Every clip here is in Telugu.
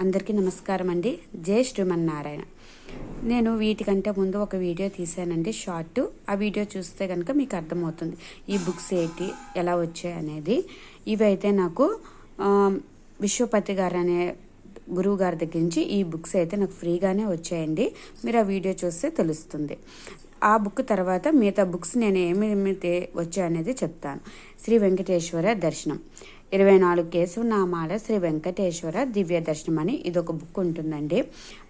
అందరికీ నమస్కారం అండి. జై శ్రీమన్నారాయణ. నేను వీటికంటే ముందు ఒక వీడియో తీసానండి, షార్ట్. ఆ వీడియో చూస్తే కనుక మీకు అర్థమవుతుంది ఈ బుక్స్ ఏంటి, ఎలా వచ్చాయి అనేది. ఇవైతే నాకు విశ్వపతి గారు అనే గురువు గారి దగ్గర నుంచి ఈ బుక్స్ అయితే నాకు ఫ్రీగానే వచ్చాయండి. మీరు ఆ వీడియో చూస్తే తెలుస్తుంది. ఆ బుక్ తర్వాత మిగతా బుక్స్ నేను ఏమేమి వచ్చాయనేది చెప్తాను. శ్రీ వెంకటేశ్వర దర్శనం, 24 కేశవనామాల శ్రీ వెంకటేశ్వర దివ్య దర్శనం అని ఇదొక బుక్ ఉంటుందండి.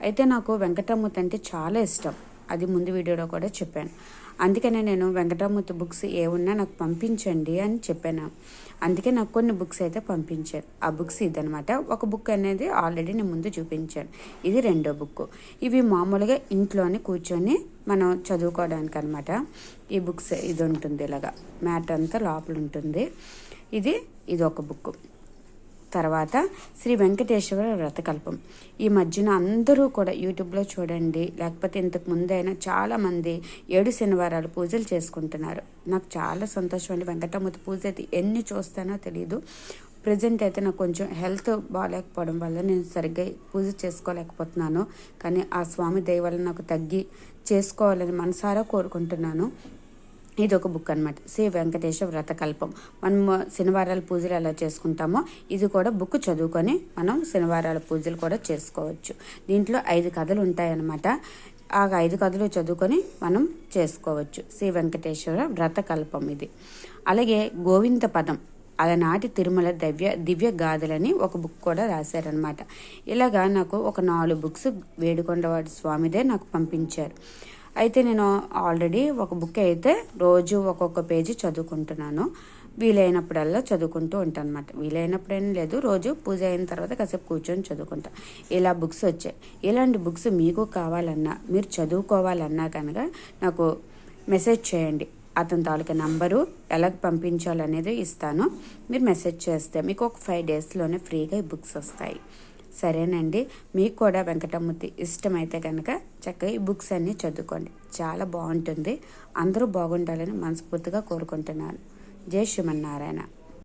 అయితే నాకు వెంకటరమూర్తి అంటే చాలా ఇష్టం, అది ముందు వీడియోలో కూడా చెప్పాను. అందుకనే నేను వెంకటరమూర్తి బుక్స్ ఏమున్నా నాకు పంపించండి అని చెప్పాను. అందుకే నాకు కొన్ని బుక్స్ అయితే పంపించారు. ఆ బుక్స్ ఇదనమాట. ఒక బుక్ అనేది ఆల్రెడీ నేను ముందు చూపించాను, ఇది రెండో బుక్. ఇవి మామూలుగా ఇంట్లోనే కూర్చొని మనం చదువుకోవడానికి అనమాట. ఈ బుక్స్ ఇది ఉంటుంది, ఇలాగా మ్యాట్ అంతా లోపల ఉంటుంది. ఇది ఒక బుక్. తర్వాత శ్రీ వెంకటేశ్వర వ్రతకల్పం. ఈ మధ్యన అందరూ కూడా యూట్యూబ్లో చూడండి, లేకపోతే ఇంతకు ముందైనా చాలామంది 7 శనివారాలు పూజలు చేసుకుంటున్నారు. నాకు చాలా సంతోషం అండి. వెంకటరమూర్తి పూజ అయితే ఎన్ని చూస్తానో తెలియదు. ప్రజెంట్ అయితే నాకు కొంచెం హెల్త్ బాగాలేకపోవడం వల్ల నేను సరిగ్గా పూజ చేసుకోలేకపోతున్నాను. కానీ ఆ స్వామి దయ వల్ల నాకు తగ్గి చేసుకోవాలని మనసారా కోరుకుంటున్నాను. ఇది ఒక బుక్ అనమాట, శ్రీ వెంకటేశ్వర వ్రతకల్పం. మనం శనివారాల పూజలు ఎలా చేసుకుంటామో ఇది కూడా బుక్ చదువుకొని మనం శనివారాల పూజలు కూడా చేసుకోవచ్చు. దీంట్లో 5 కథలు ఉంటాయన్నమాట. ఆ 5 కథలు చదువుకొని మనం చేసుకోవచ్చు. శ్రీ వెంకటేశ్వర వ్రతకల్పం ఇది. అలాగే గోవింద పదం, అలనాటి తిరుమల దివ్య గాథలని ఒక బుక్ కూడా రాశారనమాట. ఇలాగా నాకు ఒక 4 బుక్స్ వేడుకొండవాడి స్వామిదే నాకు పంపించారు. అయితే నేను ఆల్రెడీ ఒక బుక్ అయితే రోజు ఒక్కొక్క పేజీ చదువుకుంటున్నాను. వీలైనప్పుడల్లా చదువుకుంటూ ఉంటాను అనమాట. వీలైనప్పుడేం లేదు, రోజు పూజ అయిన తర్వాత కాసేపు కూర్చొని చదువుకుంటా. ఇలా బుక్స్ వచ్చాయి. ఇలాంటి బుక్స్ మీకు కావాలన్నా, మీరు చదువుకోవాలన్నా కనుక నాకు మెసేజ్ చేయండి. అతని తాలూకా నంబరు ఎలా పంపించాలనేది ఇస్తాను. మీరు మెసేజ్ చేస్తే మీకు ఒక 5 డేస్లోనే ఫ్రీగా ఈ బుక్స్ వస్తాయి. సరేనండి. మీకు కూడా వెంకటరమూర్తి ఇష్టమైతే కనుక చక్కగా ఈ బుక్స్ అన్నీ చదువుకోండి, చాలా బాగుంటుంది. అందరూ బాగుండాలని మనస్ఫూర్తిగా కోరుకుంటున్నాను. జై శ్రీమన్నారాయణ.